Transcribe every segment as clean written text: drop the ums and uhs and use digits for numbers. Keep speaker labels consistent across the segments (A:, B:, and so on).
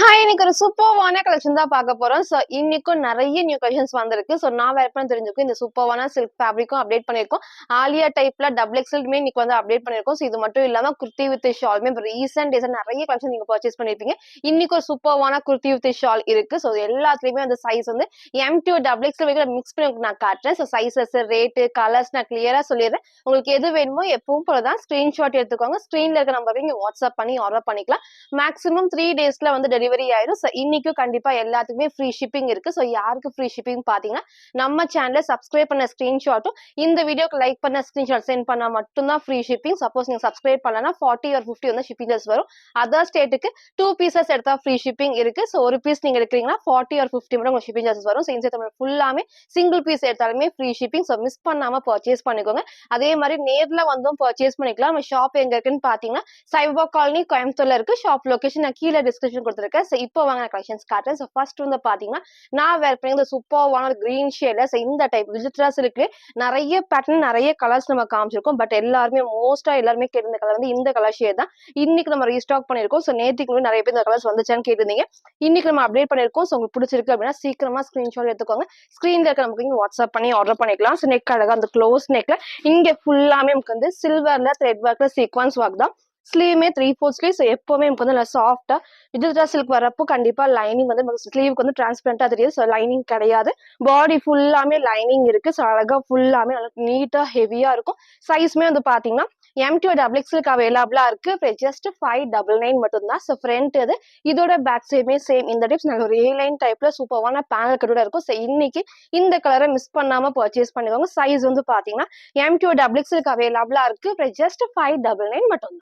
A: Hi, இன்னைக்கு ஒரு சூப்பர்வான collection தான் பார்க்க போறோம். ஸோ இன்னைக்கும் நிறைய நியூ கலெக்ஷன்ஸ் வந்திருக்கு. ஸோ நான் வேர் பண்ண தெரிஞ்சுக்கும் இந்த சூப்பர்வான சில்க் ஃபேப்ரிக்கும் அப்டேட் பண்ணியிருக்கோம். ஆலியா டைப்ல டபுள் எக்ஸல்மே இன்னைக்கு வந்து அப்டேட் பண்ணியிருக்கோம். ஸோ இது மட்டும் இல்லாம குர்த்தி வித் ஷால்மே இப்போ ரீசெண்ட் டேஸ் நிறைய கலெக்ஷன் நீங்க பர்ச்சேஸ் பண்ணிருப்பீங்க. இன்னைக்கு ஒரு சூப்பர்வான குர்த்தி வித் ஷால் இருக்கு. ஸோ எல்லாத்துலயுமே அந்த சைஸ் வந்து M2 டபுள் எக்ஸல் வரைக்கும் மிக்ஸ் பண்ணி உங்களுக்கு நான் காட்டுறேன். ஸோ சைசஸ், ரேட்டு, கலர்ஸ் நான் கிளியரா சொல்லிடுறேன். உங்களுக்கு எது வேணுமோ எப்பவும் போலதான் ஸ்கிரீன்ஷாட் எடுத்துக்கோங்க. ஸ்கிரீன்ல இருக்க நம்பருக்கு நீங்க வாட்ஸ்அப் பண்ணி ஆர்டர் பண்ணிக்கலாம். மேக்ஸிமம் 3 டேஸ்ல வந்து டெலிவரி ஆயிரும். ஸோ இன்னைக்கும் கண்டிப்பா எல்லாத்துக்குமே ஃப்ரீ ஷிப்பிங் இருக்கு. ஸோ யாருக்கு ஃப்ரீ ஷிப்பிங் பாத்தீங்கன்னா நம்ம சேனலை சப்ஸ்கிரைப் பண்ண ஸ்கிரீன்ஷாட்டும் இந்த வீடியோக்கு லைக் பண்ண ஸ்கிரீன்ஷாட் சென்ட் பண்ணா மட்டும்தான் ஃப்ரீ ஷிப்பிங். சப்போஸ் நீங்க சப்ஸ்கிரைப் பண்ணலன்னா 40 or 50 வந்து ஷிப்பிங் சார்ஜ் வரும். அதர் ஸ்டேட்டுக்கு 2 பீசஸ் எடுத்தா ஃப்ரீ ஷிப்பிங் இருக்கு. ஸோ ஒரு பீஸ் நீங்க எடுக்கிறீங்கன்னா 40 or 50 மட்டும் உங்களுக்கு ஷிப்பிங் சார்ஜஸ் வரும். இன்சைட் தமிழ் ஃபுல்லாமே சிங்கிள் பீஸ் எடுத்தாலுமே ஃப்ரீ ஷிப்பிங். ஸோ மிஸ் பண்ணாம பர்ச்சேஸ் பண்ணிக்கோங்க. அதே மாதிரி நேர்ல வந்தும் பர்ச்சேஸ் பண்ணிக்கலாம். நம்ம ஷாப் எங்க இருக்குன்னு பாத்தீங்கன்னா சைபா காலனி கோயம்புத்தூர்ல இருக்கு. ஷாப் லொகேஷன் நான் கீழே டிஸ்கிரிப்ஷன் கொடுத்துருக்கேன். ஸோ இப்போ வாங்க கலெக்ஷன்ஸ் காட்டுறேன். ஸோ ஃபர்ஸ்ட் வந்து பாத்தீங்கன்னா நான் வேர் பண்ணி இந்த சூப்பர்வான கிரீன் ஷேட்ல இந்த டைப் விசிட்ராஸ் இருக்கு. நிறைய பேட்டர்ன் நிறைய கலர்ஸ் நம்ம காமிச்சிருக்கோம். பட் எல்லாருமே மோஸ்டா எல்லாருமே கேட்டிருந்த கலர் வந்து இந்த கலர் ஷேட் தான். இன்னைக்கு நம்ம ரீஸ்டாக் பண்ணிருக்கோம். ஸோ நேற்றுக்கு நிறைய பேர் இந்த கலர்ஸ் வந்துச்சான்னு கேட்டிருந்தீங்க. இன்னைக்கு நம்ம அப்டேட் பண்ணிருக்கோம். ஸோ உங்களுக்கு பிடிச்சிருக்கு அப்படின்னா சீக்கிரமா ஸ்கிரீன்ஷாட் எடுத்துக்கோங்க. ஸ்கிரீன்ல இருக்க நமக்கு இங்க வாட்ஸ்அப் பண்ணி ஆர்டர் பண்ணிக்கலாம். ஸோ நெக் அழகா அந்த க்ளோஸ் நெக்ல இங்க ஃபுல்லாமே நமக்கு வந்து சில்வர்ல த்ரெட் ஒர்க்ல சீக்வன்ஸ் ஒர்க் தான். ஸ்லீவுமே 3/4 ஸ்லீவ். எப்பவுமே நமக்கு வந்து நல்லா சாஃப்டா டிஜிட்டல் சில்க் வரப்போ கண்டிப்பா லைனிங் வந்து ஸ்லீவுக்கு வந்து டிரான்ஸ்பரண்டா தெரியுது. ஸோ லைனிங் கிடையாது. பாடி ஃபுல்லாமே லைனிங் இருக்கு. ஸோ அழகா ஃபுல்லாமே நல்லா நீட்டா ஹெவியா இருக்கும். சைஸ்மே வந்து பாத்தீங்கன்னா M2 டபுள் எக்ஸ்எல்க்கு அவைலபிளா இருக்கு. ஜஸ்ட் 599 மட்டும் தான். ஸோ ஃப்ரண்ட் இது இதோட பேக் சைடுமே சேம் இந்த டிப்ஸ் நல்ல ஒரு A-லைன் டைப்ல சூப்பரான பேனல் கட்டோட இருக்கும். ஸோ இன்னைக்கு இந்த கலரை மிஸ் பண்ணாம பர்ச்சேஸ் பண்ணிக்கோங்க. சைஸ் வந்து பாத்தீங்கன்னா M2 டபுள் எக்ஸ்எல்க்கு அவைலபிளா இருக்கு. ஜஸ்ட் 599 மட்டும்.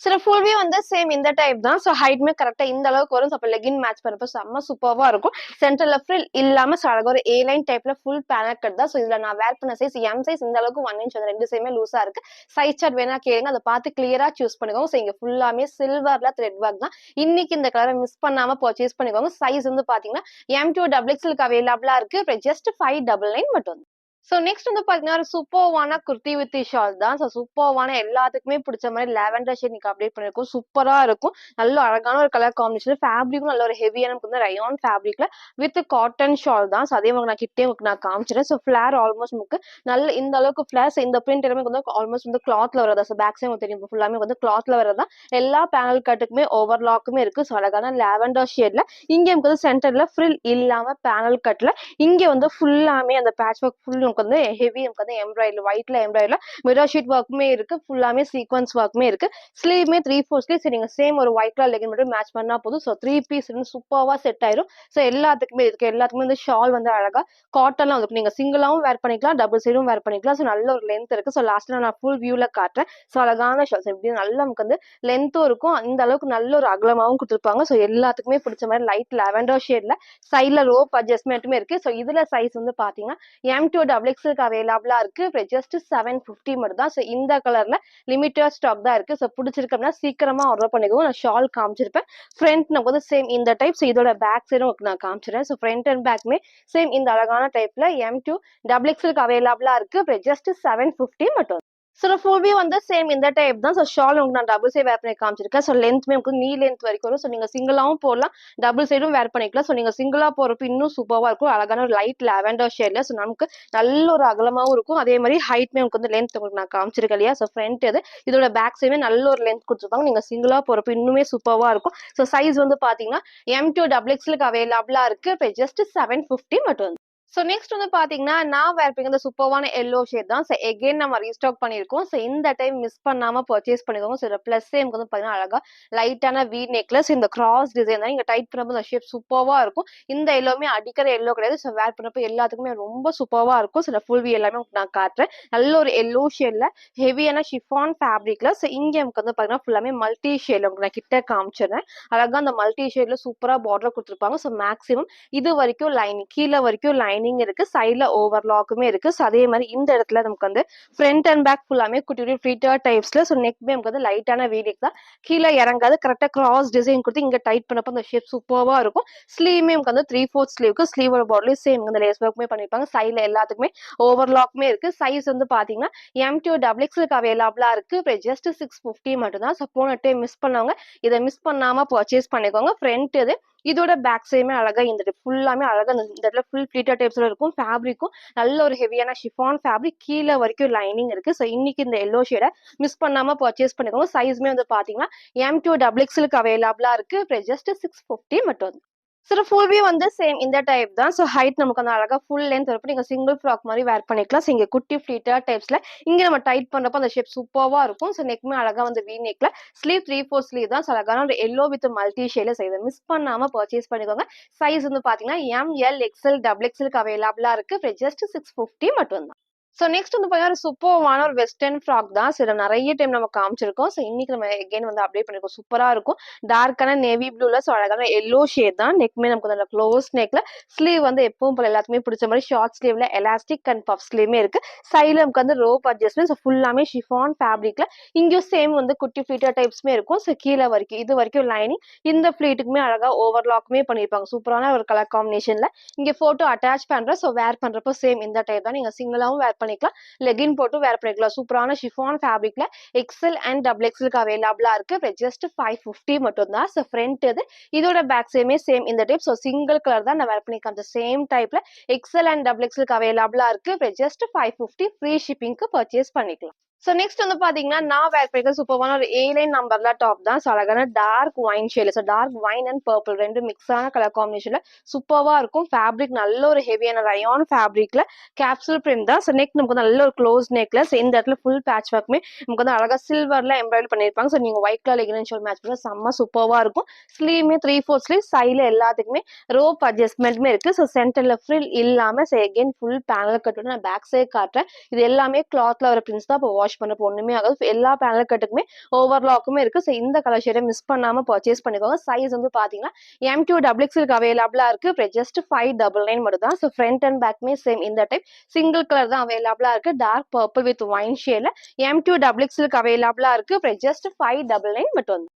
A: சில ஃபுல் வியூ வந்து சேம் இந்த டைப் தான். ஸோ ஹைட்மே கரெக்டா இந்த அளவுக்கு வரும். அப்போ லெகின் மேட்ச் பண்ணப்போ செம்ம சூப்பர்வா இருக்கும். சென்டர்ல ஃப்ரில் இல்லாம அழகா ஒரு A-லைன் டைப்ல ஃபுல் பேனல் கட் தான். ஸோ இதுல நான் வேர் பண்ண சைஸ் M சைஸ் இந்த அளவுக்கு 1 inch வந்து ரெண்டு சைடுமே லூஸா இருக்கு. சைஸ் சார்ட் வேணா கேளுங்க. அதை பார்த்து கிளியரா சூஸ் பண்ணிக்கோங்க. ஸோ இங்க ஃபுல்லாமே சில்வர்ல த்ரெட் ஒர்க் தான். இன்னைக்கு இந்த கலரை மிஸ் பண்ணாம பர்ச்சேஸ் பண்ணிக்கோங்க. சைஸ் வந்து பாத்தீங்கன்னா M2 டபுள் எக்ஸ்எல்க்கு அவைலபிளா இருக்கு. ஜஸ்ட் 599 மட்டும். ஸோ நெக்ஸ்ட் வந்து பாத்தீங்கன்னா ஒரு சூப்பர்வான குர்த்தி வித் ஷால் தான். ஸோ சூப்பர்வான எல்லாத்துக்குமே பிடிச்ச மாதிரி லாவெண்டர் ஷேட் நீங்க அப்டேட் பண்ணிருக்கோம். சூப்பரா இருக்கும். நல்ல அழகான ஒரு கலர் காம்பினேஷன். ஃபேப்ரிக்கும் நல்ல ஒரு ஹெவியான நமக்கு வந்து ரயான் ஃபேப்ரிக்ல வித் காட்டன் ஷால் தான். ஸோ அதே மாதிரி நான் கிட்டே உங்களுக்கு நான் காமிச்சிடறேன். ஸோ ஃபிளார் ஆல்மோஸ்ட் நமக்கு நல்ல இந்த அளவுக்கு ஃபிளார்ஸ் இந்த பிரிண்ட் எல்லாமே வந்து ஆல்மோஸ்ட் வந்து கிளாத்ல வரதா. ஸோ பேக் சைடு தெரியும் ஃபுல்லாமே வந்து கிளாத்ல வரதா. எல்லா பேனல் கட்டுக்குமே ஓவர்லாக்குமே இருக்கு. ஸோ அழகான லாவெண்டர் ஷேட்ல இங்க நமக்கு வந்து சென்டர்ல ஃப்ரில் இல்லாம பேனல் கட்ல இங்க வந்து ஃபுல்லாமே அந்த பேட்ச் ஒர்க் ஃபுல் நமக்கு வந்து ஹெவி நமக்கு வந்து எம்ப்ராய்டரி ஒயிட்ல எம்ப்ராய்டரில மிரர் ஷீட் ஒர்க்குமே இருக்கு. ஃபுல்லாமே சீக்வன்ஸ் ஒர்க்குமே இருக்கு. ஸ்லீவ்மே 3/4 ஸ்லீவ். சரி நீங்க சேம் ஒரு ஒயிட் கலர் லெகின் மட்டும் மேட்ச் பண்ணா போதும். ஸோ 3 பீஸ் சூப்பர்வா செட் ஆயிரும். ஸோ எல்லாத்துக்குமே இருக்கு. எல்லாத்துக்குமே வந்து ஷால் வந்து அழகா காட்டன்லாம் வந்து நீங்க சிங்கிளாவும் வேர் பண்ணிக்கலாம், டபுள் சைடும் வேர் பண்ணிக்கலாம். ஸோ நல்ல ஒரு லென்த் இருக்கு. ஸோ லாஸ்ட்ல நான் ஃபுல் வியூல காட்டுறேன். ஸோ அழகான ஷால்ஸ் எப்படி நல்ல நமக்கு வந்து லென்த்தும் இருக்கும். இந்த அளவுக்கு நல்ல ஒரு அகலமாவும் கொடுத்துருப்பாங்க. ஸோ எல்லாத்துக்குமே பிடிச்ச மாதிரி லைட் லாவெண்டர் ஷேட்ல சைட்ல ரோப் அட்ஜஸ்ட்மெண்ட்டுமே இருக்கு. ஸோ இதுல சைஸ் வந்து பாத்தீங்கன்னா M2 டபுள் எக்ஸ்எல்க்கு அவைலபிளா இருக்கு. ஜஸ்ட் 750 மட்டும் தான். ஸோ இந்த கலர்ல லிமிட்டட் ஸ்டாக் தான் இருக்கு. ஸோ பிடிச்சிருக்கு அப்படின்னா சீக்கிரமா ஆர்டர் பண்ணிக்கோங்க. நான் ஷால் காமிச்சிருப்பேன். ஃப்ரண்ட் நமக்கு வந்து சேம் இந்த டைப். ஸோ இதோட பேக் சைடும் நான் காமிச்சிடுறேன். ஸோ ஃப்ரண்ட் அண்ட் பேக்மே சேம் இந்த அழகான டைப்ல M2 டபுள் எக்ஸ்எல்க்கு அவைலபிளா இருக்கு. ஜஸ்ட் 750 மட்டும். ஸோ ஃபுல் வியூ வந்து சேம் இந்த டைப் தான். ஸோ ஷால் உங்களுக்கு நான் டபுள் சைடு வேர் பண்ணி காமிச்சிருக்கேன். ஸோ லென்த்மே உங்களுக்கு நீ லென்த் வரைக்கும் வரும். ஸோ நீங்க சிங்கிளாவும் போடலாம், டபுள் சைடும் வேர் பண்ணிக்கலாம். ஸோ நீங்க சிங்கிளா போறப்ப இன்னும் சூப்பரா இருக்கும். அழகான ஒரு லைட் லாவெண்டர் ஷேட்ல. ஸோ நமக்கு நல்ல ஒரு அகலமாவும் இருக்கும். அதே மாதிரி ஹைட்மே உங்களுக்கு வந்து லென்த் உங்களுக்கு நான் காமிச்சிருக்கேன் இல்லையா. ஸோ ஃப்ரண்ட் இது இதோட பேக் சைடுமே நல்ல ஒரு லென்த் கொடுத்துருப்பாங்க. நீங்க சிங்கிளா போறப்ப இன்னுமே சூப்பரா இருக்கும். ஸோ சைஸ் வந்து பாத்தீங்கன்னா M2 டபுள் எக்ஸ்எல்க்கு அவைலபிளா இருக்கு. ஜஸ்ட் 750 மட்டும். ஸோ நெக்ஸ்ட் வந்து பாத்தீங்கன்னா நான் வேர் பண்ணி இந்த சூப்பர்வான எல்லோ ஷேட் தான். ஸோ எகைன் நம்ம ரீஸ்டாக் பண்ணிருக்கோம். ஸோ இந்த டைம் மிஸ் பண்ணாம பர்ச்சேஸ் பண்ணிக்கோங்க. ஸோ பிளஸ் எனக்கு வந்து பாத்தீங்கன்னா அழகா லைட்டான வி நெக்லஸ் இந்த கிராஸ் டிசைன் தான். நீங்க டைட் பண்ணப்போ இந்த ஷேப் சூப்பர்வா இருக்கும். இந்த எல்லோமே அடிக்கிற எல்லோ கிடையாது. ஸோ வேர் பண்ணப்போ எல்லாத்துக்குமே ரொம்ப சூப்பர்வா இருக்கும். ஸோ ஃபுல் வி எல்லாமே நான் காட்டுறேன். நல்ல ஒரு எல்லோ ஷேட்ல ஹெவியான ஷிஃபான் ஃபேப்ரிக்ல. ஸோ இங்க நமக்கு வந்து பாத்தீங்கன்னா ஃபுல்லாமே மல்டி ஷேட்ல உங்களுக்கு நான் கிட்ட காமிச்சிடுறேன். அழகா அந்த மல்டி ஷேட்ல சூப்பரா பார்டர் கொடுத்துருப்பாங்க. ஸோ மேக்ஸிமம் இது வரைக்கும் லைனிங் கீழே வரைக்கும் லைனிங் இருக்கு. சைட்ல ஓவர்லாக்குமே இருக்கு. ஸோ அதே மாதிரி இந்த இடத்துல நமக்கு வந்து ஃப்ரண்ட் அண்ட் பேக் ஃபுல்லாமே குட்டி குட்டி ஃபிளீட்டர் டைப்ஸ்ல. ஸோ நெக்மே நமக்கு வந்து லைட்டான வீடிக் தான். கீழே இறங்காது. கரெக்டா கிராஸ் டிசைன் கொடுத்து இங்க டைட் பண்ணப்போ அந்த ஷேப் சூப்பர்வா இருக்கும். ஸ்லீவ்மே நமக்கு வந்து 3/4 ஸ்லீவ்க்கு ஸ்லீவோட பார்டர்லயும் சேம் இந்த லேஸ் ஒர்க்குமே பண்ணிருப்பாங்க. சைட்ல எல்லாத்துக்குமே ஓவர்லாக்குமே இருக்கு. சைஸ் வந்து பாத்தீங்கன்னா M2 டபுள் எக்ஸ்எல்க்கு அவைலபிளா இருக்கு. ஜஸ்ட் 650 மட்டும் தான். ஸோ போன டைம் மிஸ் பண்ணவங்க இதை மிஸ் பண்ணாம பர்ச்சேஸ் பண்ணிக்கோங்க. ஃப்ரண்ட் இது இதோட பேக் சைடுமே அழகா இந்த ஃபுல்லாமே அழகா இந்த இடத்துல ஃபுல் ஃபிளிட்டட் டைப்ஸ்ல இருக்கும். ஃபேப்ரிக்கும் நல்ல ஒரு ஹெவியான ஷிஃபான் ஃபேப்ரிக். கீழ வரைக்கும் லைனிங் இருக்கு. ஸோ இன்னைக்கு இந்த எல்லோ ஷேட மிஸ் பண்ணாம பர்ச்சேஸ் பண்ணிக்கோங்க. சைஸ்மே வந்து பாத்தீங்கன்னா M2 டபுள் எக்ஸ்எல்க்கு அவைலபிளா இருக்கு. ஜஸ்ட் 650 மட்டும். சார் ஃபுல் வியூ வந்து சேம் இந்த டைப் தான். ஸோ ஹைட் நமக்கு அந்த அழகா ஃபுல் லென்த் வரப்போ நீங்க சிங்கிள் ஃப்ராக் மாதிரி வேர் பண்ணிக்கலாம். ஸோ இங்க குட்டி ஃபிளீட்டர் டைப்ஸ்ல இங்க நம்ம டைட் பண்றப்போ அந்த ஷேப் சூப்பர்வா இருக்கும். ஸோ நெக்மே அழகா வந்து வி நெக்ல ஸ்லீவ் 3/4 ஸ்லீவ் தான். ஸோ அழகான ஒரு எல்லோ வித் மல்டி ஷேட்ல செய்து மிஸ் பண்ணாம பர்ச்சேஸ் பண்ணிக்கோங்க. சைஸ் வந்து பாத்தீங்கன்னா ML XL டபுள் எக்ஸ்எல்க்கு அவைலபிளா இருக்கு. ஜஸ்ட் 650 மட்டும் தான். ஸோ நெக்ஸ்ட் வந்து பார்த்தீங்கன்னா, ஒரு சூப்பர்வான ஒரு வெஸ்டர்ன் ஃப்ராக் தான். ஸோ இத நெறைய டைம் நம்ம காமிச்சிருக்கோம். ஸோ இன்னைக்கு நம்ம அகைன் வந்து அப்டேட் பண்ணிருக்கோம். சூப்பரா இருக்கும். டார்க்கான நேவி ப்ளூல ஸோ அழகான எல்லோ ஷேட் தான். நெக்மே நமக்கு நல்ல க்ளோஸ் நெக்ல ஸ்லீவ் வந்து எப்பவும் போல எல்லாத்துக்குமே பிடிச்ச மாதிரி ஷார்ட் ஸ்லீவ்ல எலாஸ்டிக் அண்ட் பஃப் ஸ்லீவ்மே இருக்கு. சைடுல நமக்கு வந்து ரோப் அட்ஜஸ்ட்மெண்ட். ஸோ ஃபுல்லாமே ஷிஃபான் ஃபேப்ரிக்ல இங்கேயும் சேம் வந்து குட்டி ஃபிளீட்டர் டைப்ஸ்மே இருக்கும். ஸோ கீழ வரைக்கும் இது வரைக்கும் லைனிங். இந்த ஃபிளீட்டுக்குமே அழகா ஓவர்லாக்குமே பண்ணியிருப்பாங்க. சூப்பரான ஒரு கலர் காம்பினேஷன்ல. இங்க போட்டோ அட்டாச் பண்றேன். ஸோ வேர் பண்றப்போ சேம் இந்த டைப் தான். நீங்க சிங்கிளாவும் வேர் பண்ணிக்கலாம். லெகின் போட்டு வேர் பண்ணிக்கலாம். சூப்பரான ஷிஃபான் ஃபேப்ரிக்ல எக்ஸ்எல் அண்ட் டபுள் எக்ஸ்எல்க்கு அவைலபிளா இருக்கு. ஜஸ்ட் 550 மட்டும் தான். ஸோ ஃப்ரண்ட் இது இதோட பேக் சைடுமே சேம் இந்த டைப். ஸோ சிங்கிள் கலர் தான் நான் வேர் பண்ணிருக்கேன். அந்த சேம் டைப்ல எக்ஸ்எல் அண்ட் டபுள் எக்ஸ்எல்க்கு அவைலபிளா இருக்கு. ஜஸ்ட் 550 ஃப்ரீ ஷிப்பிங்க்கு பர்ச்சேஸ் பண்ணிக்கலாம். ஸோ நெக்ஸ்ட் வந்து பாத்தீங்கன்னா நான் வேர் பண்ணிருக்க சூப்பரான ஒரு A-லைன் நம்பர்ல டாப் தான். ஸோ அழகான டார்க் ஒயின் ஷேட்ல so dark wine and purple ரெண்டு மிக்ஸான கலர் காம்பினேஷன்ல சூப்பர்வா இருக்கும். ஃபேப்ரிக் நல்ல ஒரு ஹெவியான ரயான் ஃபேப்ரிக்ல கேப்சூல் பிரிண்ட் தான். ஸோ நெக் நமக்கு நல்ல ஒரு க்ளோஸ் நெக்ல இந்த இடத்துல ஃபுல் பேட்ச் ஒர்க்குமே நமக்கு வந்து அழகா சில்வர்ல எம்ப்ராய்டரி பண்ணிருப்பாங்க. ஸோ நீங்க ஒயிட் கலர் லெகின் ஷோல் மேட்ச் பண்ண செம்ம சூப்பர்வா இருக்கும். ஸ்லீவ்மே 3/4 ஸ்லீவ். சைட்ல எல்லாத்துக்குமே ரோப் அட்ஜஸ்ட்மெண்ட்மே இருக்கு. ஸோ சென்டர்ல ஃப்ரில் இல்லாம so again full panel cut நான் பேக் சைடு காட்டுறேன். இது எல்லாமே கிளாத்ல வர பிரிண்ட்ஸ் தான். இப்போ வாஷ் பண்ணப்போ ஒண்ணுமே ஆகாது. எல்லா பேனல் கட்டுக்குமே ஓவர்லாக்குமே இருக்கு. ஸோ இந்த கலர் ஷேடை மிஸ் பண்ணாம பர்ச்சேஸ் பண்ணிக்கோங்க. சைஸ் வந்து பாத்தீங்கன்னா M2 டபுள் எக்ஸ்எல்க்கு அவைலபிளா இருக்கு. ஜஸ்ட் 599 மட்டும் தான். ஸோ ஃப்ரண்ட் அண்ட் பேக்மே சேம் இந்த டைப் சிங்கிள் கலர் தான் அவைலபிளா இருக்கு. டார்க் பர்பிள் வித் ஒயின் ஷேட்ல M2 டபுள் எக்ஸ்எல்க்கு அவைலபிளா இருக்கு. ஜஸ்ட் 599 மட்டும்.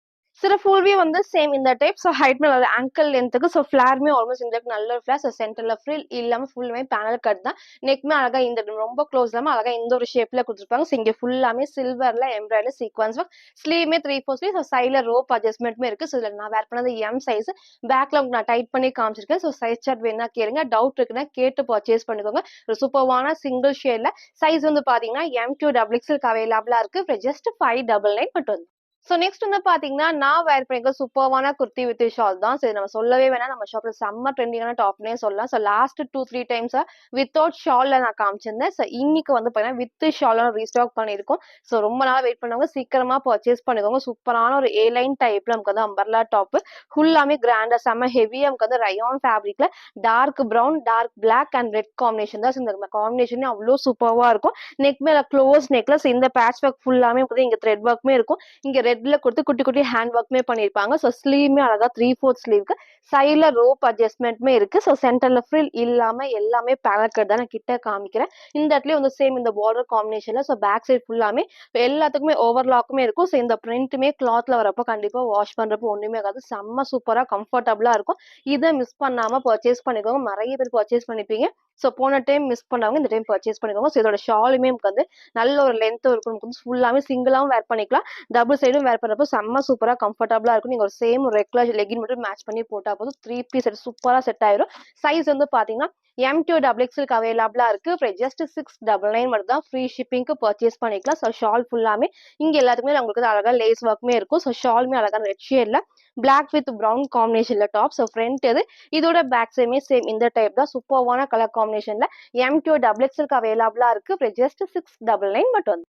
A: சில ஃபுல் வியூ வந்து சேம் இந்த டைப். ஸோ ஹைட் மேல ஆங்கிள் லென்த்துக்கு ஸோ ஃபிளார்மே ஆல்மோஸ்ட் இந்த நல்ல ஒரு ஃபிளார். ஸோ சென்டர்ல ஃப்ரில் இல்லாம ஃபுல்லுமே பேனல் கட் தான். நெக்மே அழகா இந்த ரொம்ப க்ளோஸ் இல்லாம அழகா இந்த ஒரு ஷேப்ல கொடுத்துருப்பாங்க. ஸோ இங்க ஃபுல்லாமே சில்வர்ல எம்ப்ராய்டரி சீக்வன்ஸ் ஒர்க். ஸ்லீவ்மே 3/4 ஸ்லீவ். ஸோ சைட்ல ரோப் அட்ஜஸ்ட்மெண்ட்மே இருக்கு. ஸோ இதுல நான் வேர் பண்ணது M சைஸ். பேக்ல நான் டைட் பண்ணி காமிச்சிருக்கேன். ஸோ சைஸ் சார்ட் வேணா கேளுங்க. டவுட் இருக்குன்னா கேட்டு பர்ச்சேஸ் பண்ணிக்கோங்க. ஒரு சூப்பர்வான சிங்கிள் ஷேட்ல சைஸ் வந்து பாத்தீங்கன்னா M2 டபுள் எக்ஸ்எல்க்கு அவைலபிளா இருக்கு. ஜஸ்ட் 599 மட்டும். ஸோ நெக்ஸ்ட் வந்து பாத்தீங்கன்னா நான் வேர் பண்ணிருக்க சூப்பர்வான குர்த்தி வித் ஷால் தான். சரி நம்ம சொல்லவே வேணாம். நம்ம ஷாப்ல செம்ம ட்ரெண்டிங்கான டாப்னே சொல்லலாம். ஸோ லாஸ்ட் 2-3 டைம்ஸா வித்தவுட் ஷால்ல நான் காமிச்சிருந்தேன். ஸோ இன்னைக்கு வந்து பாத்தீங்கன்னா வித் ஷால் ரீஸ்டாக் பண்ணிருக்கோம். ஸோ ரொம்ப நாள் வெயிட் பண்ணவங்க சீக்கிரமா பர்ச்சேஸ் பண்ணிக்கோங்க. சூப்பரான ஒரு A-லைன் டைப்ல நமக்கு வந்து அம்பர்லா டாப் ஃபுல்லாமே கிராண்டா செம்ம ஹெவியா நமக்கு வந்து ரயான் ஃபேப்ரிக்ல dark brown dark black and red combination தான். இந்த காம்பினேஷன் அவ்வளோ சூப்பர்வா இருக்கும். நெக் மேல க்ளோஸ் நெக்ல இந்த பேட்ச் ஒர்க் ஃபுல்லாமே இங்க த்ரெட் ஒர்க்மே இருக்கும். இங்க ரெட்ல கொடுத்து குட்டி குட்டி ஹேண்ட் ஒர்க்மே பண்ணிருப்பாங்க. ஸோ ஸ்லீவ்மே அழகா 3/4 ஸ்லீவ்க்கு சைட்ல ரோப் அட்ஜஸ்ட்மெண்ட்மே இருக்கு. ஸோ சென்டர்ல ஃப்ரில் இல்லாம எல்லாமே பேனல் கட் தான். நான் கிட்ட காமிக்கிறேன். இந்த இடத்துலயும் வந்து சேம் இந்த பார்டர் காம்பினேஷன்ல ஸோ பேக் சைட் ஃபுல்லாமே எல்லாத்துக்குமே ஓவர்லாக்குமே இருக்கும். ஸோ இந்த பிரிண்ட்டுமே கிளாத்ல வரப்போ கண்டிப்பா வாஷ் பண்றப்போ ஒண்ணுமே ஆகாது. செம்ம சூப்பரா கம்ஃபர்டபுளா இருக்கும். இதை மிஸ் பண்ணாம பர்ச்சேஸ் பண்ணிக்கோங்க. நிறைய பேர் பர்ச்சேஸ் பண்ணிப்பீங்க. ஸோ போன டைம் மிஸ் பண்ணவங்க இந்த டைம் பர்ச்சேஸ் பண்ணிக்கோங்க. ஸோ இதோட ஷாலுமே நமக்கு வந்து நல்ல ஒரு லென்த் இருக்கும். நமக்கு வந்து ஃபுல்லாமே சிங்கிளாவும் வேர் பண்ணிக்கலாம். டபுள் சைடும் வேர் பண்றப்போ செம்ம சூப்பரா கம்ஃபர்டபுளா இருக்கும். நீங்க ஒரு சேம் ஒரு ரெட் கலர் லெகின் மட்டும் மேட்ச் பண்ணி போட்டா போதும் 3 பீஸ் செட் சூப்பரா செட் ஆயிரும். சைஸ் வந்து பாத்தீங்கன்னா M2 டபுள் எக்ஸ்எல்க்கு அவைலபிளா இருக்கு. ஜஸ்ட் 699 மட்டும் தான். ஃப்ரீ ஷிப்பிங்க்கு பர்ச்சேஸ் பண்ணிக்கலாம். ஸோ ஷால் ஃபுல்லாமே இங்க எல்லாத்துக்குமே உங்களுக்கு அழகா லேஸ் ஒர்க்மே இருக்கும். ஸோ ஷால்மே அழகா ரெட் ஷேட்ல பிளாக் வித் பிரவுன் காம்பினேஷன்ல டாப். ஸோ ஃப்ரண்ட் இது இதோட பேக் சைடுமே சேம் இந்த டைப் தான். சூப்பர்வான கலர் காம்பினேஷன்ல M2 டபுள் எக்ஸ்எல்க்கு அவைலபிளா இருக்கு. ஜஸ்ட் 699 மட்டும்.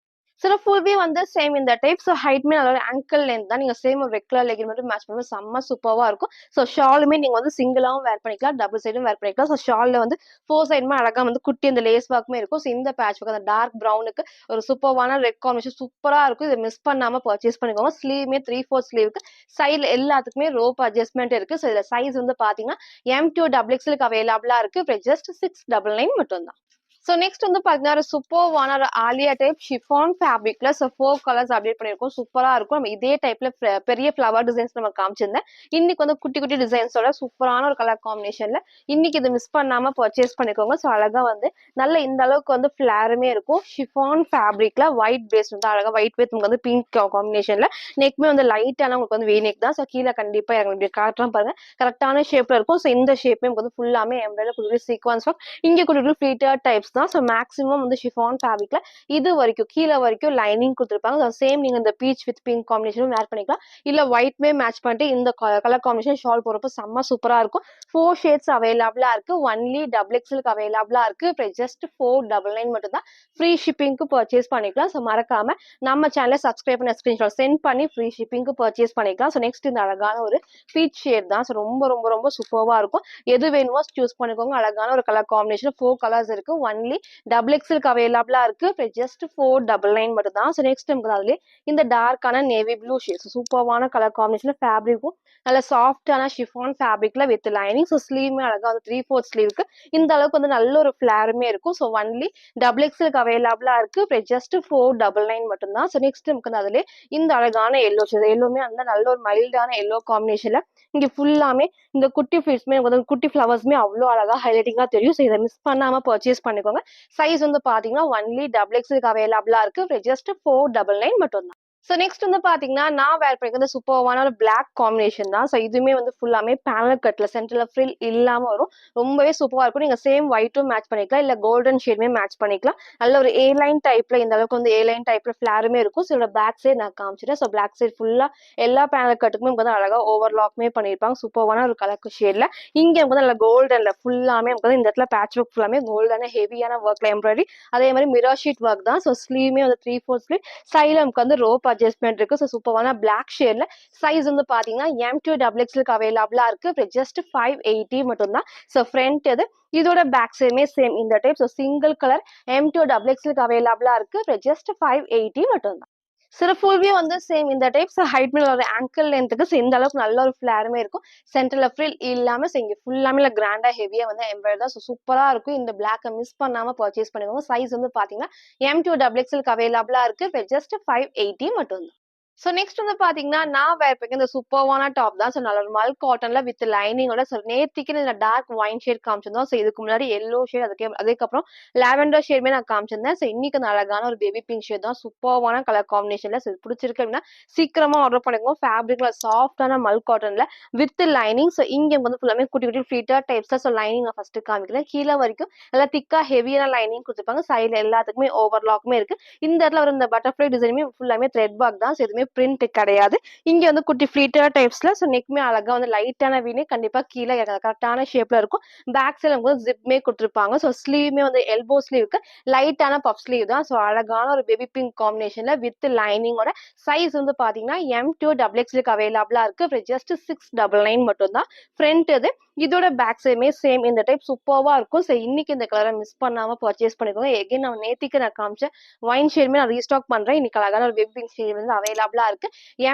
A: சில ஃபுல் வியூ வந்து சேம் இந்த டைப். ஸோ ஹைட்மே நல்ல ஆங்கிள் லென்த் தான். நீங்க சேம் ஒரு ரெட் கலர் லெகின் மட்டும் மேட்ச் பண்ணும்போது செம்ம சூப்பர்வா இருக்கும். ஸோ ஷாலுமே நீங்க வந்து சிங்கிளாவும் வேர் பண்ணிக்கலாம். டபுள் சைடும் வேர் பண்ணிக்கலாம். ஸோ ஷால்ல வந்து 4 சைடுமே அழகா வந்து குட்டி அந்த லேஸ் ஒர்க்மே இருக்கும். ஸோ இந்த பேட்ச் ஒர்க் அந்த டார்க் ப்ரௌனுக்கு ஒரு சூப்பர்வான ரெட் காம்பினேஷன் சூப்பரா இருக்கும். இதை மிஸ் பண்ணாம பர்ச்சேஸ் பண்ணிக்கோங்க. ஸ்லீவ்மே 3/4 ஸ்லீவுக்கு சைட்ல எல்லாத்துக்குமே ரோப் அட்ஜஸ்ட்மெண்ட் இருக்கு. ஸோ இதுல சைஸ் வந்து பாத்தீங்கன்னா M2 டபுள் எக்ஸ்எல்க்கு அவைலபிளா இருக்கு. ஜஸ்ட் 699 மட்டும் தான். ஸோ நெக்ஸ்ட் வந்து பார்த்தீங்கன்னா, ஒரு சூப்பர்வான ஒரு ஆலியா டைப் ஷிஃபான் ஃபேப்ரிக்ல 4 கலர்ஸ் அப்டேட் பண்ணியிருக்கோம். சூப்பரா இருக்கும். நம்ம இதே டைப்ல பெரிய ஃப்ளவர் டிசைன்ஸ் நம்ம காமிச்சிருந்தேன். இன்னைக்கு வந்து குட்டி குட்டி டிசைன்ஸோட சூப்பரான ஒரு கலர் காம்பினேஷன்ல இன்னைக்கு இதை மிஸ் பண்ணாம பர்ச்சேஸ் பண்ணிக்கோங்க. ஸோ அழகா வந்து நல்ல இந்த அளவுக்கு வந்து ஃபிளாருமே இருக்கும். ஷிஃபான் ஃபேப்ரிக்ல ஒயிட் பேஸ் வந்து அழகா ஒயிட் வித் வந்து பிங்க் காம்பினேஷன்ல நெக்மே வந்து லைட்டான உங்களுக்கு வந்து வீநெக் தான். ஸோ கீழே கண்டிப்பா இப்படி காட்டுறோம் பாருங்க. கரெக்டான ஷேப்ல இருக்கும். ஸோ இந்த ஷேப்பே வந்து ஃபுல்லாமே எம்ப்ராய்டரி குட்டி சீக்வன்ஸ் ஒர்க் இங்க குட்டி ஃபிளீட்டட் டைப்ஸ் தான். ஸோ மேக்ஸிமம் வந்து ஷிஃபான் ஃபேப்ரிக்ல இது வரைக்கும் கீழே வரைக்கும் லைனிங் கொடுத்துருப்பாங்க. சேம் நீங்க இந்த பீச் வித் பிங்க் காம்பினேஷனும் வேர் பண்ணிக்கலாம். இல்ல ஒயிட்மே மேட்ச் பண்ணிட்டு இந்த கலர் காம்பினேஷன் ஷால் போறப்போ செம்ம சூப்பரா இருக்கும். 4 ஷேட்ஸ் அவைலபிளா இருக்கு. ஒன்லி டபுள் எக்ஸ்எல்க்கு அவைலபிளா இருக்கு. ஜஸ்ட் 499 மட்டும் தான். ஃப்ரீ ஷிப்பிங்க்கு பர்ச்சேஸ் பண்ணிக்கலாம். ஸோ மறக்காம நம்ம சேனலை சப்ஸ்கிரைப் பண்ணி ஸ்கிரீன்ஷாட் சென்ட் பண்ணி ஃப்ரீ ஷிப்பிங்க்கு பர்ச்சேஸ் பண்ணிக்கலாம். ஸோ நெக்ஸ்ட் இந்த அழகான ஒரு பீச் ஷேட் தான். ஸோ ரொம்ப ரொம்ப ரொம்ப சூப்பர்வா இருக்கும். எது வேணுமோ சூஸ் பண்ணிக்கோங்க. அழகான ஒரு கலர் காம்பினேஷன் 4 கலர்ஸ் இருக்கு. ஒன்லி டபுள் எக்ஸ்எல்க்கு அவைலபிளா இருக்கு. ஜஸ்ட் 499 மட்டும் தான். ஸோ நெக்ஸ்ட் நமக்கு அதுல இந்த டார்க்கான நேவி ப்ளூ ஷேட் சூப்பர்வான கலர் காம்பினேஷன் ஃபேப்ரிக்கும் நல்ல சாஃப்டான ஷிஃபான் ஃபேப்ரிக்ல வித் லைனிங். ஸோ ஸ்லீவ்மே அழகா வந்து 3/4 ஸ்லீவ்க்கு இந்த அளவுக்கு வந்து நல்ல ஒரு ஃபிளாருமே இருக்கும். ஸோ ஒன்லி டபுள் எக்ஸ்எல்க்கு அவைலபிளா இருக்கு. ஜஸ்ட் 499 மட்டும் தான். ஸோ நெக்ஸ்ட் நமக்கு வந்து அதுல இந்த அழகான எல்லோ ஷேட் எல்லோமே அந்த நல்ல ஒரு மைல்டான எல்லோ காம்பினேஷன்ல இங்க ஃபுல்லாமே இந்த குட்டி ஃபிஷ்மே குட்டி ஃப்ளவர்ஸ்மே அவ்வளோ அழகா ஹைலைட்டிங்கா தெரியும். ஸோ இதை மிஸ் பண்ணாம பர்ச்சேஸ் பண்ணிக்கோங்க. சைஸ் வந்து பாத்தீங்கன்னா ஒன்லி டபுள் எக்ஸ்எல்க்கு அவைலபிளா இருக்கு. ஜஸ்ட் 499 மட்டும் தான். ஸோ நெக்ஸ்ட் வந்து பாத்தீங்கன்னா நான் வேர் பண்ணிக்கிறது சூப்பர்வான ஒரு பிளாக் காம்பினேஷன் தான். ஸோ இதுவுமே வந்து ஃபுல்லாமே பேனல் கட்ல சென்டர்ல ஃப்ரில் இல்லாம வரும். ரொம்பவே சூப்பரா இருக்கும். நீங்க சேம் ஒயிட்டும் மேட்ச் பண்ணிக்கலாம். இல்ல கோல்டன் ஷேடுமே மேட்ச் பண்ணிக்கலாம். நல்ல ஒரு ஏ லைன் டைப்ல இந்த அளவுக்கு வந்து ஏ லைன் டைப்ல ஃபிளாருமே இருக்கும். ஸோ இதோட பேக் சைடு நான் காமிச்சிட்டேன். ஸோ பேக் சைடு ஃபுல்லா எல்லா பேனல் கட்டுக்குமே வந்து அழகா ஓவர்லாக்மே பண்ணிருப்பாங்க. சூப்பர்வான ஒரு கலர் ஷேட்ல இங்க வந்து நல்ல கோல்டன்ல ஃபுல்லாமே வந்து இந்த இடத்துல பேட்ச் ஒர்க் ஃபுல்லாமே கோல்டான ஹெவியான ஒர்க்ல எம்ப்ராய்டரி அதே மாதிரி மிரர் ஷீட் ஒர்க் தான். ஸோ ஸ்லீவ்மே வந்து 3/4 ஸ்லீவ் சைடுல நமக்கு வந்து ரோப் அட்ஜஸ்ட்மெண்ட் இருக்கு. ஸோ சூப்பரான பிளாக் ஷேட்ல சைஸ் வந்து பாத்தீங்கன்னா M2 டபுள் எக்ஸ்எல்க்கு அவைலபிளா இருக்கு. ஜஸ்ட் 580 மட்டும் தான். ஸோ ஃப்ரண்ட் இது இதோட பேக் சைடுமே சேம் இந்த type. So single colour M2 double எக்ஸ்எல்க்கு அவைலபிளா இருக்கு. ஜஸ்ட் 580 மட்டும் தான். சில ஃபுல் வியூ வந்து சேம் இந்த டைப். ஸோ ஹைட் மேல ஒரு ஆங்கிள் லென்த்துக்கு ஸோ இந்த அளவுக்கு நல்ல ஒரு ஃபிளாருமே இருக்கும். சென்டர்ல ஃப்ரில் இல்லாம ஸோ இங்க ஃபுல்லாமே கிராண்டா ஹெவியா வந்து எம்ப்ராய்டரி தான். ஸோ சூப்பரா இருக்கும். இந்த பிளாக்கை மிஸ் பண்ணாம பர்ச்சேஸ் பண்ணிக்கோங்க. சைஸ் வந்து பாத்தீங்கன்னா M2 டபுள் எக்ஸ்எல்க்கு அவைலபிளா இருக்கு. ஜஸ்ட் 580 மட்டும் தான். ஸோ நெக்ஸ்ட் வந்து பாத்தீங்கன்னா நான் வேர் பண்ணிக்க இந்த சூப்பர்வான டாப் தான். ஸோ நல்ல ஒரு மல் காட்டன்ல வித் லைனிங்கோட ஸோ நேத்திக்கு இந்த டார்க் ஒயின் ஷேட் காமிச்சிருந்தோம். ஸோ இதுக்கு முன்னாடி எல்லோ ஷேட் அதுக்கப்புறம் லாவெண்டர் ஷேடுமே நான் காமிச்சிருந்தேன். ஸோ இன்னைக்கு அந்த அழகான ஒரு பேபி பிங்க் ஷேட் தான். சூப்பர்வான கலர் காம்பினேஷன்ல ஸோ பிடிச்சிருக்கு அப்படின்னா சீக்கிரமா ஆர்டர் பண்ணிக்கோங்க. ஃபேப்ரிக்ல சாஃப்டான மல் காட்டன்ல வித் லைனிங். ஸோ இங்க வந்து ஃபுல்லாமே குட்டி குட்டி ஃபிளீட்டர் டைப்ஸ். ஸோ லைனிங் நான் ஃபர்ஸ்ட் காமிக்கிறேன். கீழே வரைக்கும் நல்லா திக்கா ஹெவியான லைனிங் கொடுத்துருப்பாங்க. சைட்ல எல்லாத்துக்குமே ஓவர்லாக்குமே இருக்கு. இந்த இடத்துல வர இந்த பட்டர்ஃபிளை டிசைனுமே ஃபுல்லாமே த்ரெட் ஒர்க் தான். ஸோ எதுவுமே பிரிண்ட் கிடையாது. இங்க வந்து குட்டி ஃபிளீட்டர் டைப்ஸ்ல ஸோ நெக்மே அழகா வந்து லைட்டான வீனே கண்டிப்பா கீழே கரெக்டான ஷேப்ல இருக்கும். பேக் சைடு வந்து ஜிப்மே கொடுத்துருப்பாங்க. ஸோ ஸ்லீவ்மே வந்து எல்போ ஸ்லீவ்க்கு லைட்டான பஃப் ஸ்லீவ் தான். ஸோ அழகான ஒரு பேபி பிங்க் காம்பினேஷன்ல வித் லைனிங்கோட சைஸ் வந்து பாத்தீங்கன்னா M2 டபுள் எக்ஸ்எல்க்கு அவைலபிளா இருக்கு. ஜஸ்ட் 699 மட்டும் தான். ஃப்ரண்ட் இது இதோட பேக் சைடுமே சேம் இந்த டைப் சூப்பர்வா இருக்கும். ஸோ இன்னைக்கு இந்த கலரை மிஸ் பண்ணாம பர்ச்சேஸ் பண்ணிக்கோங்க. எகைன் நான் நேத்திக்கு நான் காமிச்ச ஒயின் ஷேடுமே நான் ரீஸ்டாக் பண்றேன். இன்னைக்கு அழகான ஒரு பேபி பிங்க் ஷேட் வந்து அவைலபிளா இருக்கு.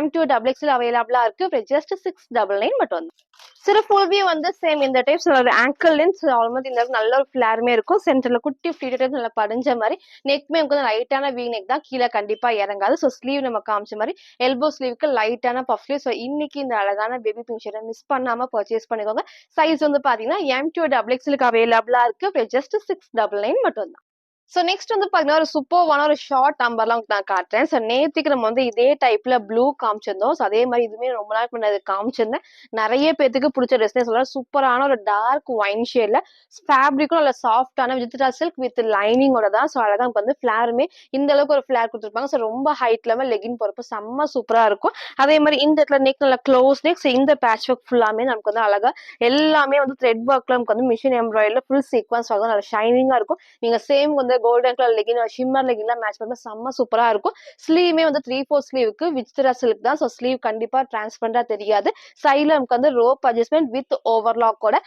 A: M2 டபுள் எக்ஸ்எல் அவைலபிளா இருக்கு. ஜஸ்ட் 699 மட்டும் தான். சில ஃபுல் வியூ வந்து சேம் இந்த டைப்ஸ் ஒரு ஆங்கிள் லென்ஸ் ஆல்மோஸ்ட் இந்த நல்ல ஒரு ஃபிளாருமே இருக்கும். சென்டர்ல குட்டி ஃபிளீட்டட் நல்லா படிஞ்ச மாதிரி நெக்மே வந்து லைட்டான வீ நெக் தான். கீழே கண்டிப்பா இறங்காது. ஸோ ஸ்லீவ் நம்ம காமிச்ச மாதிரி எல்போ ஸ்லீவுக்கு லைட்டான பஃப் ஸ்லீவ். ஸோ இன்னைக்கு இந்த அழகான பேபி பிங்க் ஷேடை மிஸ் பண்ணாம பர்ச்சேஸ் பண்ணிக்கோங்க. சைஸ் வந்து பாத்தீங்கன்னா M2 டபுள் எக்ஸ்எல்க்கு அவைலபிளா இருக்கு. ஜஸ்ட் 699 மட்டும் தான். ஸோ நெக்ஸ்ட் வந்து பாத்தீங்கன்னா ஒரு சூப்பர்வான ஒரு ஷார்ட் நம்பர்லாம் நான் காட்டுறேன். ஸோ நேத்திக்கு நம்ம வந்து இதே டைப்ல ப்ளூ காமிச்சிருந்தோம். ஸோ அதே மாதிரி இதுவுமே ரொம்ப நாள் முன்னாடி காமிச்சிருந்தேன். நிறைய பேத்துக்கு பிடிச்ச ட்ரெஸ்னே சொல்லலாம். சூப்பரான ஒரு டார்க் ஒயின் ஷேட்ல ஃபேப்ரிக்கும் நல்ல சாஃப்டான விஜித்ரா சில்க் வித் லைனிங்கோட தான். ஸோ அழகா நமக்கு வந்து ஃபிளாருமே இந்த அளவுக்கு ஒரு ஃபிளார் கொடுத்துருப்பாங்க. ஸோ ரொம்ப ஹைட் இல்லாம லெகின் போறப்ப செம்ம சூப்பரா இருக்கும். அதே மாதிரி இந்த இடத்துல நெக் நல்ல க்ளோஸ் நெக். இந்த பேட்ச் ஒர்க் ஃபுல்லாமே நமக்கு வந்து அழகா எல்லாமே வந்து த்ரெட் ஒர்க்ல நமக்கு வந்து மிஷின் எம்ப்ராய்டரியில ஃபுல் சீக்வன்ஸ் ஆகும். நல்ல ஷைனிங்கா இருக்கும். நீங்க சேம் வந்து கோல்டன் கலர் லெகின் ஷிம்மர் லெகின்லாம் மேட்ச் பண்ணும்போது செம்ம சூப்பரா இருக்கும். ஸ்லீவுமே வந்து 3/4 ஸ்லீவுக்கு விசித்ரா சில்க் தான். ஸோ ஸ்லீவ் கண்டிப்பா டிரான்ஸ்பரண்டா தெரியாது. சைடுல நமக்கு வந்து ரோப் அட்ஜஸ்ட்மெண்ட் வித் ஓவர்லாக்கோட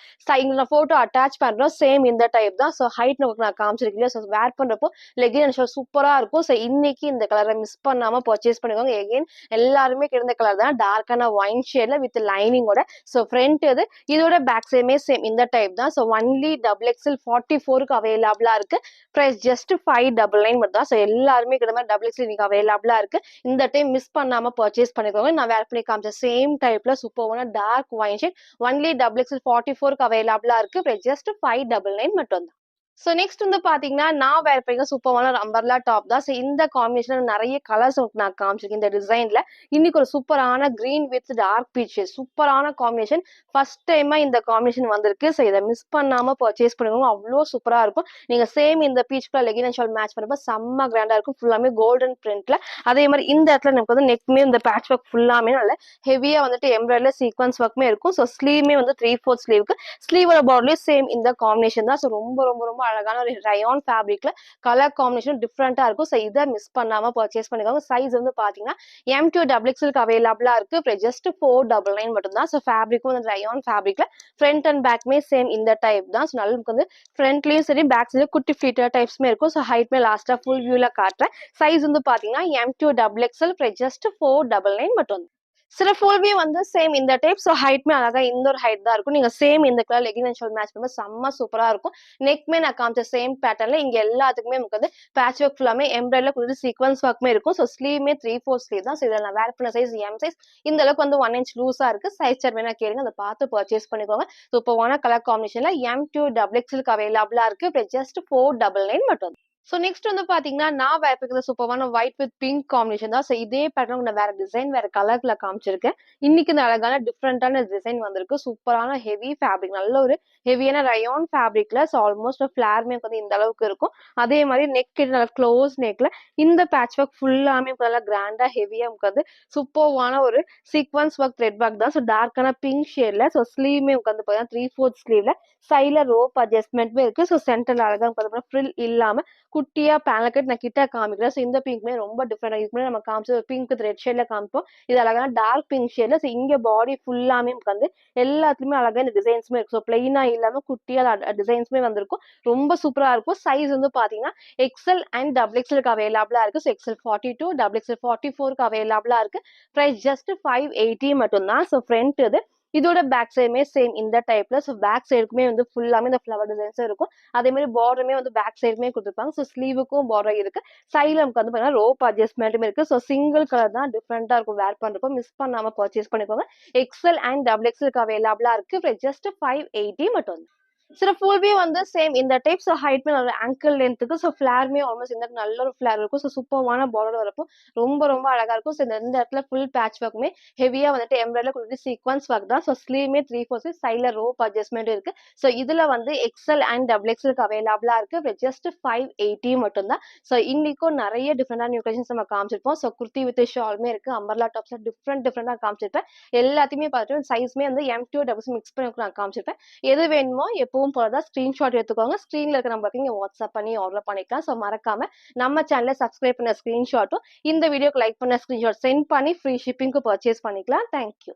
A: இங்க போட்டோ அட்டாச் பண்றோம். சேம் இந்த டைப் தான். ஸோ ஹைட் நமக்கு நான் காமிச்சிருக்கேன். ஸோ வேர் பண்றப்போ லெகின் அண்ட் ஷார்ட் சூப்பரா இருக்கும். ஸோ இன்னைக்கு இந்த கலரை மிஸ் பண்ணாம பர்ச்சேஸ் பண்ணிக்கோங்க. எகைன் எல்லாருமே கிடந்த கலர் தான். டார்க்கான ஒயின் ஷேட்ல வித் லைனிங்கோட. ஸோ ஃப்ரண்ட் இது இதோட பேக் சைடுமே சேம் இந்த டைப் தான். ஸோ ஒன்லி XXL 44க்கு அவைலபிளா இருக்கு. பிரைஸ் ஜஸ்ட் 599 மட்டும் தான். ஸோ எல்லாருமே கிட்ட மாதிரி XXL இன்னைக்கு அவைலபிளா இருக்கு. இந்த டைம் மிஸ் பண்ணாம பர்ச்சேஸ் பண்ணிக்கோங்க. நான் வேர் பண்ணி காமிச்ச சேம் டைப்ல சூப்பரான dark wine shade only XXL 44க்கு அவைலபிளா இருக்கு. பிரைஸ் ஜஸ்ட் 599 மட்டும் தான். ஸோ நெக்ஸ்ட் வந்து பாத்தீங்கன்னா நான் வேர் பண்ணிக்க சூப்பரான ஒரு அம்பர்லா டாப் தான். ஸோ இந்த காம்பினேஷன் நிறைய கலர்ஸ் நான் காமிச்சிருக்கேன் இந்த டிசைன்ல. இன்னைக்கு ஒரு சூப்பரான கிரீன் வித் டார்க் பீச் சூப்பரான காம்பினேஷன். ஃபர்ஸ்ட் டைமா இந்த காம்பினேஷன் வந்திருக்கு. ஸோ இதை மிஸ் பண்ணாம பர்ச்சேஸ் பண்ணுங்க. அவ்வளோ சூப்பரா இருக்கும். நீங்க சேம் இந்த peach colour legging and shawl match பண்ணப்ப செம்ம கிராண்டா இருக்கும். ஃபுல்லாமே கோல்டன் பிரிண்ட்ல. அதே மாதிரி இந்த இடத்துல நமக்கு வந்து நெக்மே இந்த பேட்ச் ஒர்க் ஃபுல்லாமே நல்ல ஹெவியா வந்துட்டு எம்ப்ராய்டரி சீக்வன்ஸ் ஒர்க்குமே இருக்கும். ஸோ ஸ்லீவ்மே வந்து 3/4 ஸ்லீவுக்கு ஸ்லீவோட பார்டர்லயும் சேம் இந்த காம்பினேஷன் தான். ஸோ ரொம்ப ரொம்ப ரொம்ப அழகான ஒரு ரயான் ஃபேப்ரிக்ல கலர் காம்பினேஷன் டிஃப்ரெண்டா இருக்கும். ஸோ இதை மிஸ் பண்ணாம பர்ச்சேஸ் பண்ணிக்கோங்க. சைஸ் வந்து பாத்தீங்கன்னா M2 XXL அவைலபிளா இருக்கு. ஜஸ்ட் 499 மட்டும் தான். ஸோ ஃபேப்ரிக்கும் வந்து ரயான் ஃபேப்ரிக்ல ஃப்ரண்ட் அண்ட் பேக்மே சேம் இந்த டைப் தான். ஸோ நல்ல வந்து ஃப்ரண்ட்லயும் சரி பேக் சைடு குட்டி ஃபிட்டர் டைப்ஸ்மே இருக்கும். ஸோ ஹைட்மே லாஸ்டா ஃபுல் வியூல காட்டுறேன். சைஸ் வந்து பாத்தீங்கன்னா M2 XXL ஜஸ்ட் 499 மட்டும். சில ஃபுல்வே வந்து சேம் இந்த டைப். ஸோ ஹைட்மே அழகா இந்த ஒரு ஹைட் தான் இருக்கும். நீங்க சேம் இந்த colour legging and shawl match பண்ணும்போது செம்ம சூப்பரா இருக்கும். நெக்மே நான் காமிச்ச சேம் பேட்டர்ன்ல இங்க எல்லாத்துக்குமே நமக்கு வந்து பேட்ச் ஒர்க் ஃபுல்லாமே எம்ப்ராய்டரில கொடுத்து சீக்வன்ஸ் ஒர்க்மே இருக்கும். ஸோ ஸ்லீவ்மே 3/4 ஸ்லீவ் தான். ஸோ இதில் நான் வேர் பண்ண சைஸ் M சைஸ். இந்த அளவுக்கு வந்து 1 inch லூஸா இருக்கு. சைஸ் சார்ட் வேணா கேளுங்க. அதை பார்த்து பர்ச்சேஸ் பண்ணிக்கோங்க. சூப்பரான கலர் காம்பினேஷன்ல M2 XXL அவைலபிளா இருக்கு. ஜஸ்ட் 499 மட்டும். ஸோ நெக்ஸ்ட் வந்து பாத்தீங்கன்னா நான் வேர் பண்ணிக்கிற சூப்பரான ஒயிட் வித் பிங்க் காம்பினேஷன் தான். ஸோ இதே பேட்டர்ன் நான் வேற டிசைன் வேற கலர்ல காமிச்சிருக்கேன். இன்னைக்கு இந்த அழகான டிஃப்ரெண்டான டிசைன் வந்திருக்கு. சூப்பரான ஹெவி ஃபேப்ரிக் நல்ல ஒரு ஹெவியான ரயான் ஃபேப்ரிக்ல. ஸோ ஆல்மோஸ்ட் ஃபிளார்மே வந்து இந்த அளவுக்கு இருக்கும். அதே மாதிரி நெக் நல்ல க்ளோஸ் நெக்ல இந்த பேட்ச் ஒர்க் ஃபுல்லாமே நல்லா கிராண்டா ஹெவியா உட்காந்து சூப்பரான ஒரு சீக்வன்ஸ் ஒர்க் த்ரெட் ஒர்க் தான். ஸோ டார்க்கான பிங்க் ஷேட்ல. ஸோ ஸ்லீவ்மே உட்காந்து பார்த்தீங்கன்னா 3/4 ஸ்லீவ்ல சைட்ல ரோப் அட்ஜஸ்ட்மெண்ட்மே இருக்கு. ஸோ சென்டர்ல அழகா உட்காந்து ஃப்ரில் இல்லாம குட்டியா பேனக்கட் நான் கிட்ட காமிக்கிறேன். ஸோ இந்த பிங்க்மே ரொம்ப டிஃப்ரெண்ட். இதுக்கு முன்னாடி நம்ம காமிச்சது ஒரு பிங்க் ரெட் ஷேட்ல காமிப்போம். இது அழகான டார்க் பிங்க் ஷேட்ல. ஸோ இங்க பாடி ஃபுல்லாமே உட்காந்து எல்லாத்துலயுமே அழகா இந்த டிசைன்ஸ்மே இருக்கும். ஸோ பிளைனா இல்லாம குட்டியா டிசைன்ஸ்மே வந்திருக்கும். ரொம்ப சூப்பரா இருக்கும். சைஸ் வந்து பாத்தீங்கன்னா XL அண்ட் XXL அவைலபிளா இருக்கு. ஸோ XL42 XXL44க்கு அவைலபிளா இருக்கு. பிரைஸ் ஜஸ்ட் 580 மட்டும் தான். ஸோ ஃப்ரண்ட் இது இதோட பேக் சைடுமே சேம் இந்த டைப்ல. ஸோ பேக் சைடுக்குமே வந்து ஃபுல்லாமே இந்த ஃபிளவர் டிசைன்ஸ் இருக்கும். அதே மாதிரி பார்டருமே வந்து பேக் சைடுமே கொடுத்துருப்பாங்க. ஸோ ஸ்லீவுக்கும் பார்டர் இருக்கு. சைட்ல நமக்கு வந்து பாத்தீங்கன்னா ரோப் அட்ஜஸ்ட்மெண்ட்டுமே இருக்கு. ஸோ சிங்கிள் கலர் தான் டிஃப்ரெண்டா இருக்கும் வேர் பண்றப்போ. மிஸ் பண்ணாம பர்ச்சேஸ் பண்ணிக்கோங்க. XL அண்ட் XXL அவைலபிளா இருக்கு. ஜஸ்ட் 580 மட்டும். சில ஃபுல்வே வந்து சேம் இந்த டைப். ஸோ ஹைட்மே நல்ல ஆங்கிள் லென்த்துக்கு. ஸோ ஃபிளார்மே ஆல்மோஸ்ட் இந்த நல்ல ஒரு ஃபிளார் இருக்கும். ஸோ சூப்பரான பார்டர் வரப்போ ரொம்ப ரொம்ப அழகா இருக்கும். ஸோ இந்த இடத்துல ஃபுல் பேட்ச் ஒர்க்குமே ஹெவியா வந்துட்டு எம்ப்ராய்டரில கொடுத்து சீக்வன்ஸ் ஒர்க் தான். ஸோ ஸ்லீவ்மே 3/4 சைட்ல ரோப் அட்ஜஸ்ட்மெண்ட் இருக்கு. ஸோ இதுல வந்து XL அண்ட் XXL அவைலபிளா இருக்கு. ஜஸ்ட் 580 மட்டும் தான். ஸோ இன்னைக்கும் நிறைய டிஃப்ரெண்டான நியூ கலெக்ஷன்ஸ் நம்ம காமிச்சிருப்போம். ஸோ குர்த்தி வித் ஷால்மே இருக்கு. அம்பர்லா டாப்ஸ்ல டிஃப்ரெண்டா காமிச்சிருப்பேன். எல்லாத்தையுமே பார்த்துட்டு சைஸ்மே வந்து M2 XXL மிக்ஸ் பண்ணி நான் காமிச்சிருப்பேன். எது வேணுமோ எப்பவும் போலதான் ஸ்கிரீன்ஷாட் எடுத்துக்கோங்க. ஸ்கிரீன்ல இருக்க நம்பருக்கு நீங்க வாட்ஸ்அப் பண்ணி ஆர்டர் பண்ணிக்கலாம். ஸோ மறக்காம நம்ம சேனலை சப்ஸ்கிரைப் பண்ண ஸ்கிரீன்ஷாட்டும் இந்த வீடியோக்கு லைக் பண்ண ஸ்கிரீன்ஷாட் சென்ட் பண்ணி ஃப்ரீ ஷிப்பிங்க்கு பர்ச்சேஸ் பண்ணிக்கலாம். தேங்க்யூ.